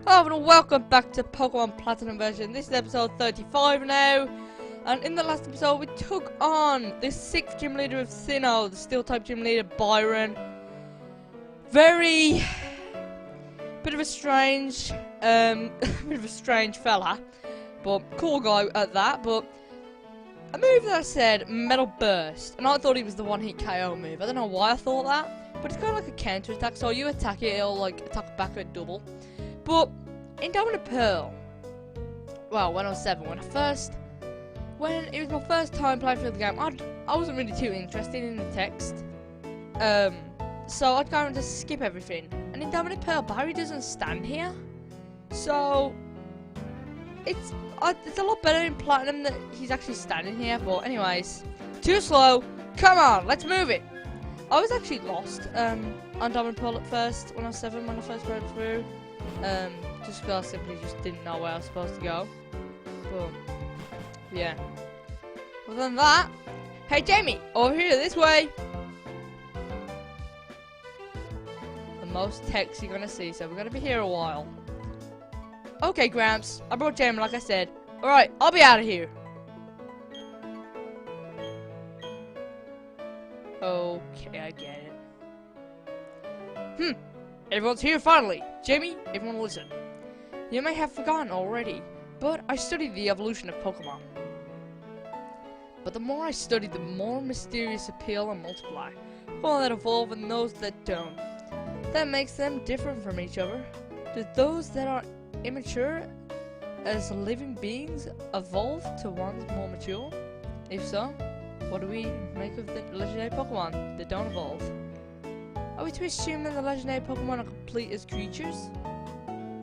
Hello and welcome back to Pokemon Platinum version. This is episode 35 now. And in the last episode we took on the 6th gym leader of Sinnoh, the steel type gym leader Byron. Bit of a strange fella, but cool guy at that. But a move that I said Metal Burst, and I thought he was the one hit KO move. I don't know why I thought that, but it's kind of like a counter attack, so you attack it, it'll like attack back at double. But in Diamond and Pearl, well, when I was 7, when it was my first time playing through the game, I wasn't really too interested in the text, so I'd kind of just skip everything. And in Diamond and Pearl, Barry doesn't stand here, so it's a lot better in Platinum that he's actually standing here. But anyways, too slow. Come on, let's move it. I was actually lost on Diamond and Pearl at first when I was 7, when I first read through. Just because I simply just didn't know where I was supposed to go. But yeah. Other than that, hey Jamie, over here, this way. The most text you're gonna see, so we're gonna be here a while. Okay, Gramps, I brought Jamie like I said. Alright, I'll be out of here. Okay, I get it. Everyone's here finally. Jamie, everyone listen. You may have forgotten already, but I studied the evolution of Pokemon. But the more I study, the more mysterious appeal and multiply. All that evolve and those that don't. That makes them different from each other. Do those that are immature as living beings evolve to ones more mature? If so, what do we make of the legendary Pokemon that don't evolve? Are we to assume that the legendary Pokemon are complete as creatures?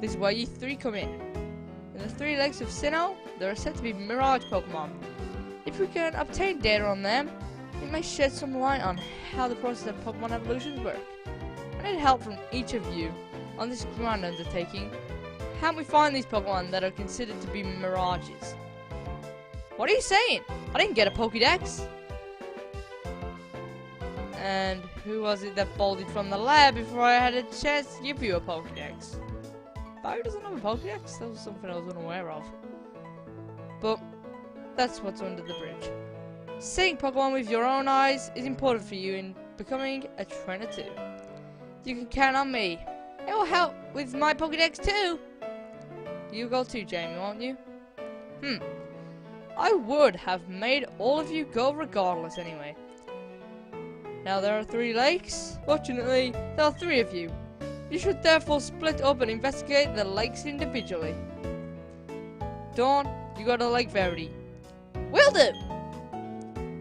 This is where you 3 come in. In the 3 lakes of Sinnoh, there are said to be Mirage Pokemon. If we can obtain data on them, it may shed some light on how the process of Pokemon evolutions work. I need help from each of you on this grand undertaking. How can we find these Pokemon that are considered to be Mirages? What are you saying? I didn't get a Pokédex. And who was it that bolted from the lab before I had a chance to give you a Pokédex? Barry doesn't have a Pokédex? That was something I was unaware of. But that's what's under the bridge. Seeing Pokemon with your own eyes is important for you in becoming a trainer too. You can count on me. It will help with my Pokédex too. You go too, Jamie, won't you? I would have made all of you go regardless anyway. Now there are 3 lakes. Fortunately, there are 3 of you. You should therefore split up and investigate the lakes individually. Dawn, you go to Lake Verity. Will do!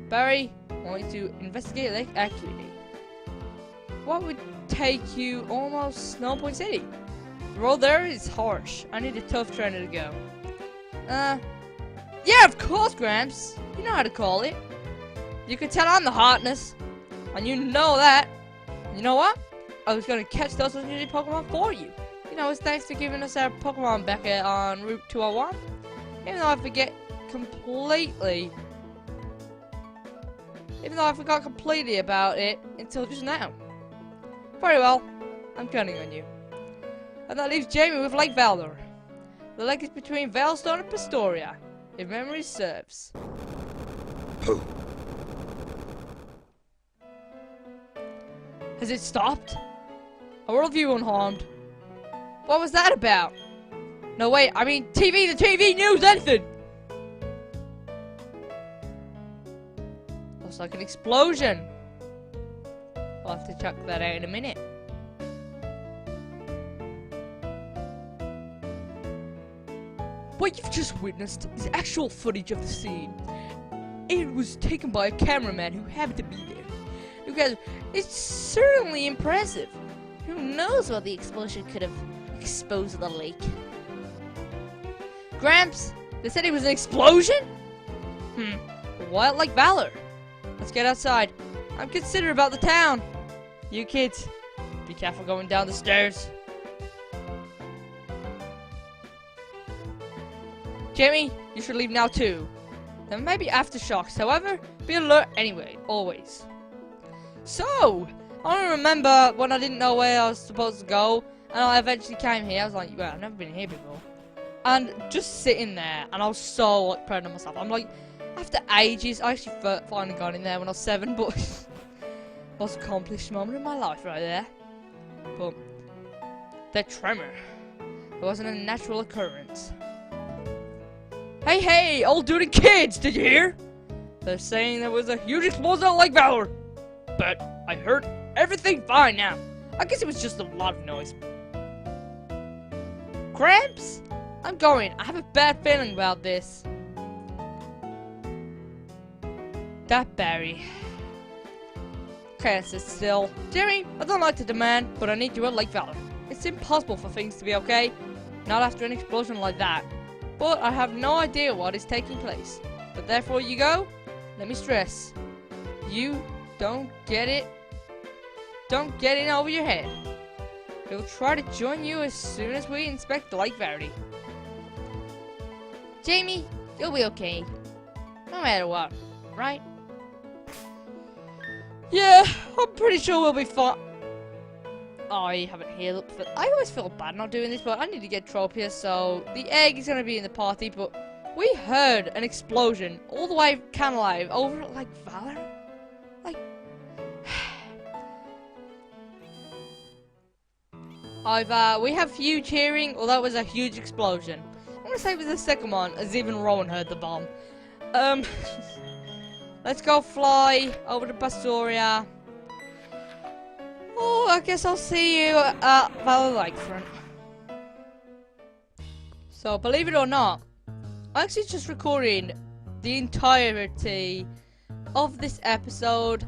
Barry, I want you to investigate Lake Acuity. What would take you almost Snow Point City? The road there is harsh. I need a tough trainer to go. Yeah, of course, Gramps. You know how to call it. You can tell I'm the hotness. And you know that. You know what? I was going to catch those legendary Pokemon for you. You know, it's thanks to giving us our Pokemon back on Route 201. Even though I forgot completely about it until just now. Very well. I'm counting on you. And that leaves Jamie with Lake Valor. The lake is between Veilstone and Pastoria, if memory serves. Has it stopped? Are all of you unharmed? What was that about? No, wait, I mean the TV news, anything! Looks like an explosion. I'll have to check that out in a minute. What you've just witnessed is actual footage of the scene. It was taken by a cameraman who happened to be there. You guys, it's certainly impressive. Who knows what the explosion could have exposed the lake? Gramps, they said it was an explosion? Wild like Valor. Let's get outside. I'm considerate about the town. You kids, be careful going down the stairs. Jamie, you should leave now too. There may be aftershocks, however, be alert anyway, always. So, I remember when I didn't know where I was supposed to go, And I eventually came here. I was like, well, I've never been here before. And just sitting there, and I was so like proud of myself. I'm like, after ages, I actually finally got in there when I was 7, but most accomplished moment of my life right there. But the tremor, it wasn't a natural occurrence. Hey, old dude and kids, did you hear? They're saying there was a huge explosion at Lake Valor, but I heard everything fine now. I guess it was just a lot of noise. Cramps? I'm going. I have a bad feeling about this. That Barry. Can't sit still. Jerry, I don't like to demand, but I need you at Lake Valor. It's impossible for things to be okay. Not after an explosion like that. But I have no idea what is taking place. But therefore you go, let me stress. You don't get it. Don't get in over your head. We'll try to join you as soon as we inspect Lake Valor. Jamie, you'll be okay. No matter what, right? Yeah, I'm pretty sure we'll be fine. I haven't healed up. I always feel bad not doing this, but I need to get Tropius, so the egg is going to be in the party, but we heard an explosion all the way Canalive over at, like, Valor? Like... we have huge hearing, well, that was a huge explosion. I'm going to say it was the second one, as even Rowan heard the bomb. Let's go fly over to Pastoria. Oh, I guess I'll see you at Valor Lakefront. So, believe it or not, I'm actually just recording the entirety of this episode.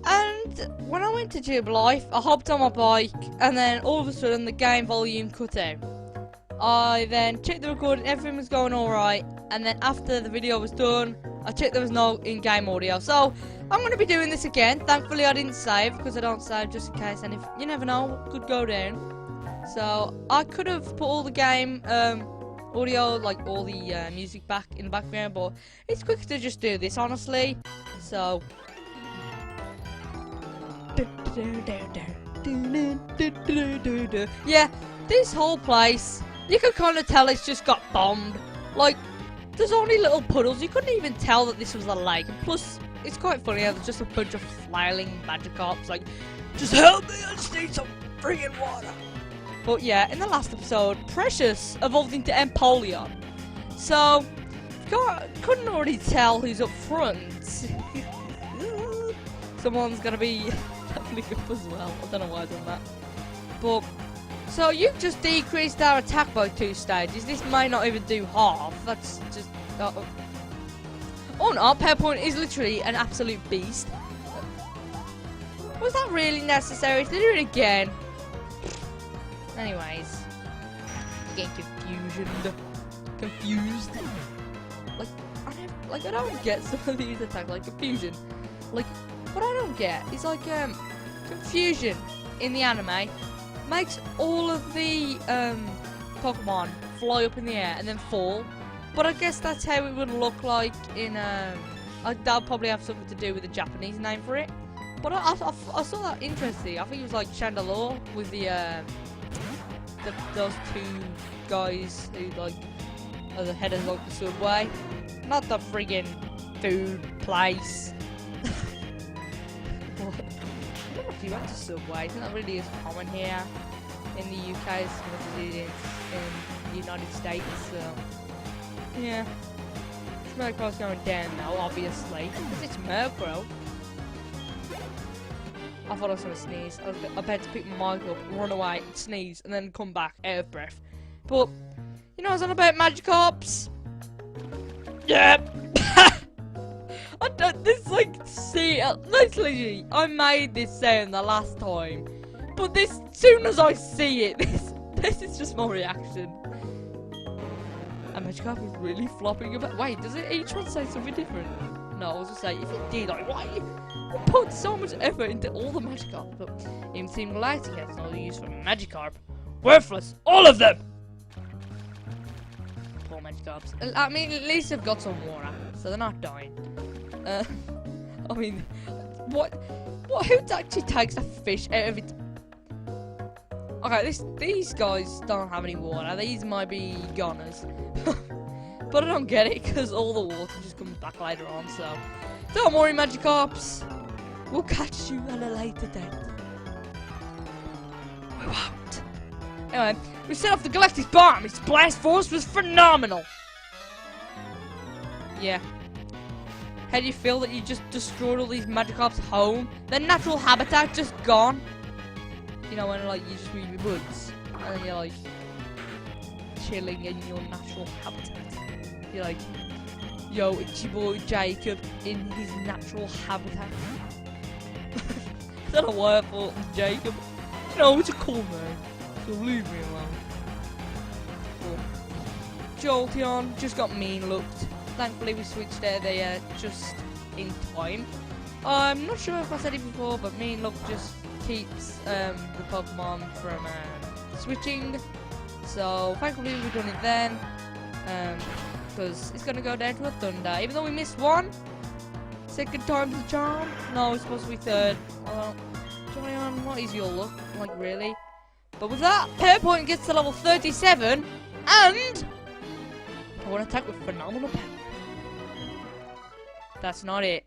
And when I went to Tube Life, I hopped on my bike, and then all of a sudden the game volume cut out. I then checked the recording, everything was going alright, and then after the video was done, I checked there was no in-game audio. So, I'm going to be doing this again. Thankfully, I didn't save, because I don't save just in case, and if you never know, what could go down. So, I could have put all the game audio, like all the music back in the background, but it's quicker to just do this, honestly. So, yeah, this whole place, you can kind of tell it's just got bombed. Like, there's only little puddles. You couldn't even tell that this was a lake. And plus, it's quite funny how there's just a bunch of flailing Magikarps like, just help me, I just need some freaking water. But yeah, in the last episode, Precious evolved into Empoleon. So, couldn't already tell who's up front. Someone's gonna be leveling up as well. I don't know why I done that. But, so you've just decreased our attack by 2 stages. This may not even do half. That's just... Oh no, PowerPoint is literally an absolute beast. Was that really necessary to do it again? Anyways. Getting confused. I don't get some of these attacks, like confusion. Like, what I don't get is like, confusion in the anime makes all of the, Pokemon fly up in the air and then fall. But I guess that's how it would look like in, that'll probably have something to do with the Japanese name for it. But I saw that interesting. I think it was like Chandelure with those 2 guys who like are the head of like the subway, not the friggin' food place. I don't know if you went to Subway. I think that really is common here in the UK as much as it is in the United States. So yeah, Murkrow's going down now, obviously, because it's Murkrow. I thought I was going to sneeze. I was about to pick my mic up, run away, sneeze, and then come back out of breath. But, you know, I was on about Magikarps. Yep. I don't, this like, see, literally, I made this sound the last time. But this, soon as I see it, this is just my reaction. And Magikarp is really flopping about. Wait, does it each one say something different? No, I was just saying, if it did, like, why? I put so much effort into all the Magikarp, but even Team Galactic has no use for Magikarp. Worthless, all of them! Poor Magikarps. I mean, at least they've got some water, so they're not dying. I mean, who actually takes a fish out of its... Okay, these guys don't have any water. These might be goners. But I don't get it, because all the water just comes back later on, so... Don't worry, Magikarps. We'll catch you at a later date. We won't. Anyway, we set off the Galactic Bomb. Its blast force was phenomenal. Yeah. How do you feel that you just destroyed all these Magikarps' home? Their natural habitat just gone. You know, when like you just read the woods and then you're like chilling in your natural habitat. You're like, yo, it's your boy Jacob in his natural habitat. I don't know why I thought Jacob. No, it's a cool name, so leave me alone. Cool. Jolteon just got mean looked. Thankfully we switched there just in time. I'm not sure if I said it before, but mean look just keeps the Pokemon from switching. So thankfully we've done it then. Because it's gonna go down to a Thunder. Even though we missed one. Second time's the charm. No, it's supposed to be third. Well, Jolteon, what is your luck? Like, really? But with that, PowerPoint gets to level 37, and I want to attack with phenomenal power. That's not it.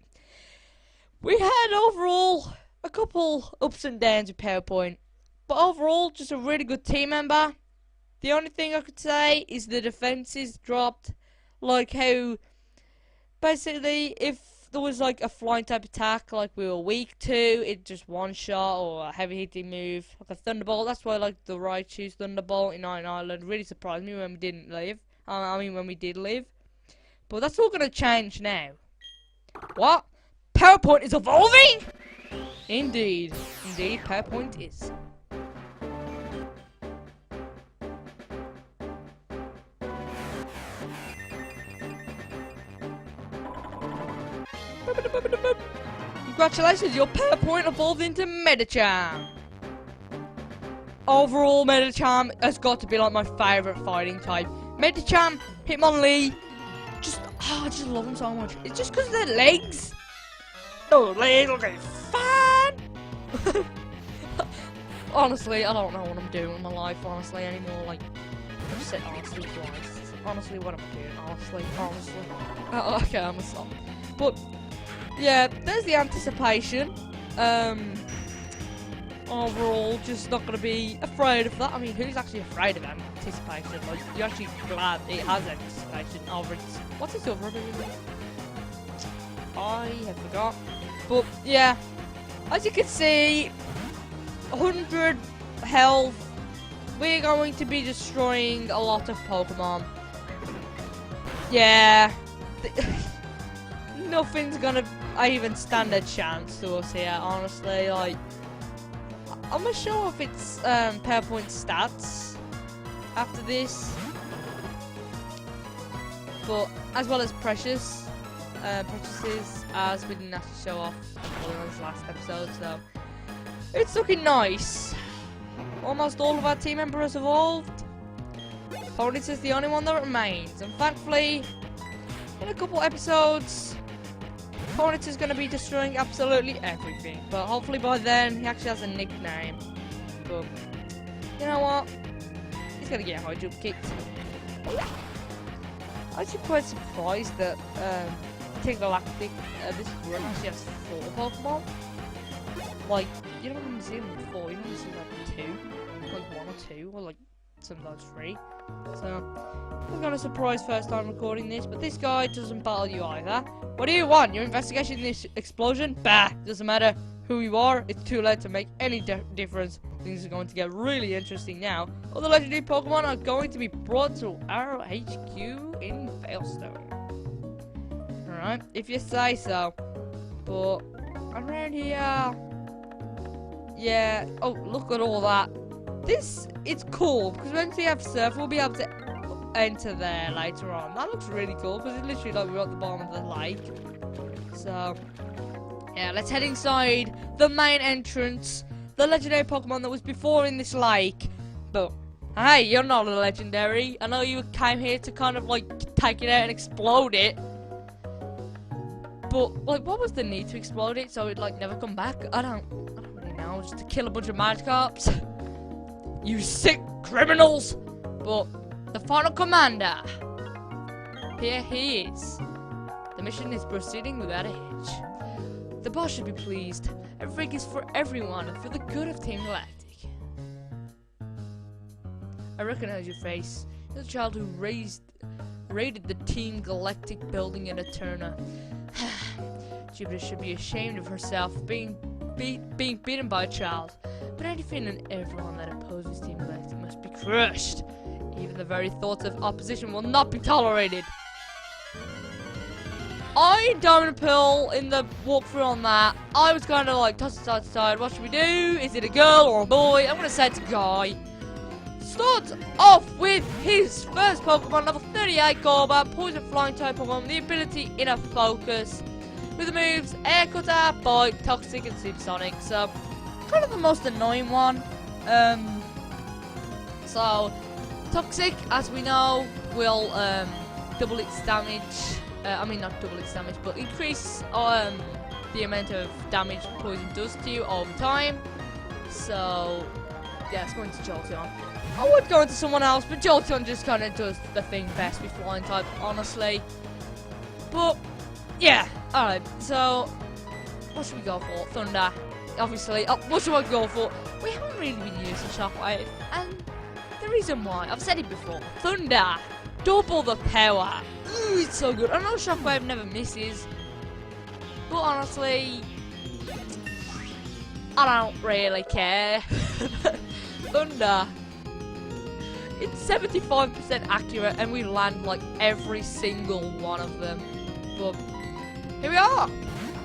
We had overall a couple ups and downs with PowerPoint, but overall, just a really good team member. The only thing I could say is the defenses dropped. Like how, basically, if there was like a flying type attack, like we were weak to, it just one shot or a heavy hitting move, like a Thunderbolt. That's why like the Raichu's Thunderbolt in Iron Island really surprised me when we didn't live. When we did live. But that's all gonna change now. What? PowerPoint is evolving? Indeed. Indeed, PowerPoint is. Congratulations, your PowerPoint evolved into Medicham. Overall, Medicham has got to be like my favourite fighting type. Medicham, Hitmonlee, I just love them so much. It's just because of their legs. Those legs look fun. Honestly, I don't know what I'm doing with my life, honestly, anymore. Like, I've said honestly twice. Honestly, what am I doing? Honestly. Okay, I'm a stop. But, yeah, there's the anticipation. Overall, just not going to be afraid of that. I mean, who's actually afraid of anticipation? Like, you're actually glad it has anticipation over its... What's its other ability? I have forgot. But, yeah, as you can see, 100 health. We're going to be destroying a lot of Pokemon. Yeah. Nothing's gonna even stand a chance to us here, honestly. Like, I'm gonna show off its PowerPoint stats after this, but as well as Precious, Precious's, as we didn't actually show off in this last episode, so it's looking nice. Almost all of our team members evolved. Ponyta is the only one that remains, and thankfully, in a couple episodes, Ponyta is going to be destroying absolutely everything. But hopefully by then, he actually has a nickname. But, you know what? He's going to get high jump kicked. I'm actually quite surprised that Galactic, this run actually has 4 Pokemon. Like, you don't even see them before, you don't see like 2. Like 1 or 2, or like sometimes 3. So, I'm kind of surprised first time recording this, but this guy doesn't battle you either. What do you want? Your investigation in this explosion? Bah! Doesn't matter who you are, it's too late to make any difference. Things are going to get really interesting now. All the legendary Pokemon are going to be brought to our HQ in Veilstone. Alright, if you say so. But, around here... Yeah, oh, look at all that. It's cool, because once we have Surf, we'll be able to enter there later on. That looks really cool, because it's literally like we're at the bottom of the lake. So, yeah, let's head inside the main entrance. The legendary Pokemon that was before in this lake. But, hey, you're not a legendary. I know you came here to kind of, like, take it out and explode it. But, like, what was the need to explode it so it'd, like, never come back? I don't really know. Just to kill a bunch of Magikarps. you sick criminals! But the final commander, here he is. The mission is proceeding without a hitch. The boss should be pleased. Everything is for everyone and for the good of Team Galactic. I recognize your face. You're the child who raided the Team Galactic building in Eterna. Jupiter should be ashamed of herself being beaten by a child. But anything and everyone that opposes Team Galactic must be crushed. Even the very thoughts of opposition will not be tolerated. I don't appeal in the walkthrough on that. I was kind of like toss it side to side. What should we do? Is it a girl or a boy? I'm gonna say it's a guy. Starts off with his first Pokemon, level 38 Golbat, Poison Flying type Pokemon, the ability Inner Focus, with the moves Air Cutter, Bite, Toxic, and Supersonic. So, kind of the most annoying one. So, Toxic, as we know, will double its damage. I mean, not double its damage, but increase the amount of damage poison does to you over time. So, yeah, it's going to Jolteon. I would go into someone else, but Jolteon just kind of does the thing best with flying type, honestly. But, yeah, alright, so, what should we go for? Thunder, obviously. What should I go for? We haven't really been using Shockwave, and the reason why, I've said it before, Thunder, double the power. Ooh, it's so good. I know Shockwave never misses, but honestly, I don't really care. Thunder, it's 75% accurate, and we land like every single one of them. But here we are.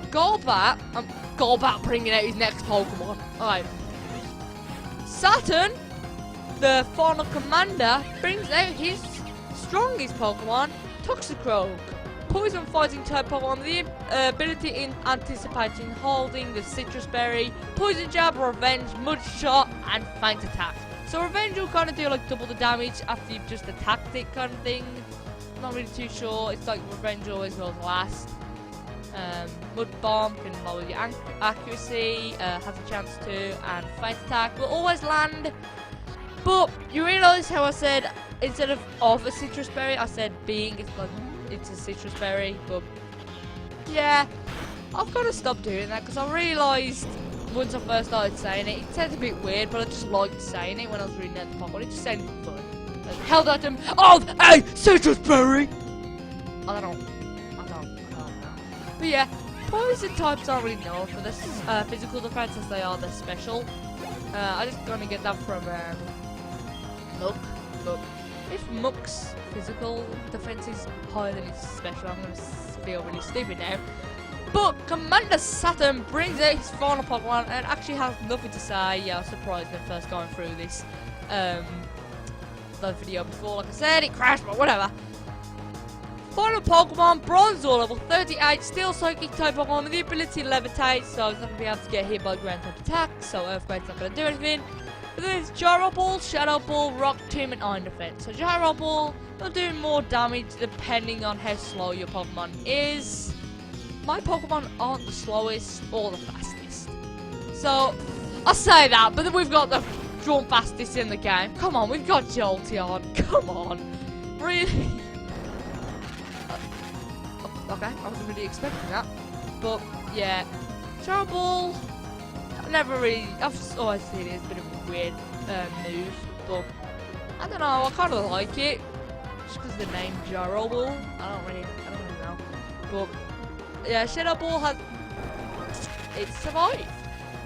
Golbat, Golbat bringing out his next Pokemon. Alright, Saturn, the final commander, brings out his strongest Pokemon, Toxicroak. Poison fighting type Pokemon, the ability in anticipating holding the Citrus Berry, Poison Jab, Revenge, Mud Shot, and Feint Attack. So Revenge will kind of do like double the damage after you've just attacked it kind of thing. Not really too sure, it's like Revenge always goes last. Mud Bomb can lower your accuracy, has a chance to, and Feint Attack will always land. But you realise how I said instead of a citrus berry, I said being. It's like it's a citrus berry, but yeah, I've got to stop doing that because I realised once I first started saying it, it sounds a bit weird, but I just liked saying it when I was reading it at the Pokemon. It just sounded fun. Like, held at him. Oh, hey, citrus berry. I don't know. But yeah, poison types aren't really known for this physical defense as they are their special. I just gonna get that from Muck. But if Muck's physical defense is higher than his special, I'm gonna feel really stupid now. But Commander Saturn brings out his final Pokemon and actually has nothing to say. Yeah, I was surprised when first going through this the video before. Like I said, it crashed, but whatever. Final Pokemon, Bronzor, level 38, Steel Psychic type Pokemon with the ability to levitate, so it's not going to be able to get hit by ground type attack, so Earthquake's not going to do anything. But then it's Gyro Ball, Shadow Ball, Rock Tomb, and Iron Defense. So Gyro Ball will do more damage depending on how slow your Pokemon is. My Pokemon aren't the slowest or the fastest. So, I say that, but then we've got the drawn fastest in the game. Come on, we've got Jolteon. Come on. Really? Okay, I wasn't really expecting that. But, yeah. Gyro Ball, I've always seen it as a bit of a weird move. But, I don't know, I kind of like it. Just because the name Gyro Ball. I don't really know. But, yeah, Shadow Ball has... It survived.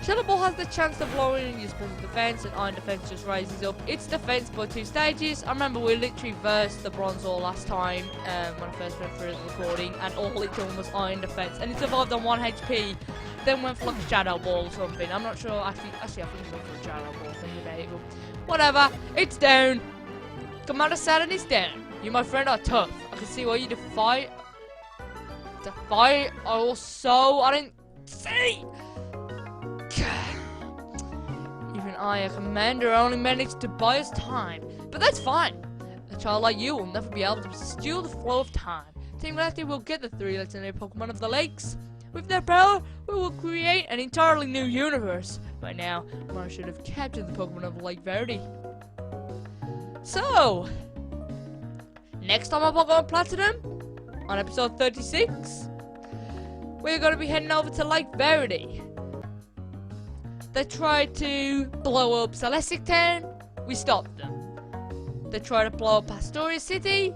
Shadow Ball has the chance of lowering your special defense, and Iron Defense just raises up its defense by 2 stages. I remember we literally versed the Bronzor last time when I first went through the recording, and all it done was Iron Defense, and it survived on 1 HP. Then went for like a Shadow Ball or something. I'm not sure. Actually, I think it went for a Shadow Ball. Thinking about it, but whatever. It's down. Commander Saturn is down. You, my friend, are tough. I can see why you defy. Also, I didn't see. Even I, a commander, only managed to buy us time. But that's fine. A child like you will never be able to steal the flow of time. Team Galactic will get the 3 legendary Pokemon of the lakes. With their power, we will create an entirely new universe. by now, where I should have captured the Pokemon of Lake Verity. So, next time on Pokemon Platinum, on episode 36, we're going to be heading over to Lake Verity. They tried to blow up Celestic Town, we stopped them. They tried to blow up Astoria City,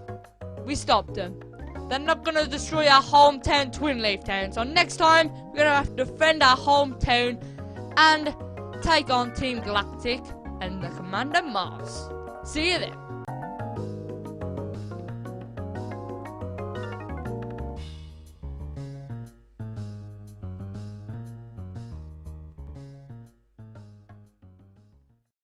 we stopped them. They're not gonna destroy our hometown, Twin Leaf Town. So next time, we're gonna have to defend our hometown and take on Team Galactic and the Commander Mars. See you there.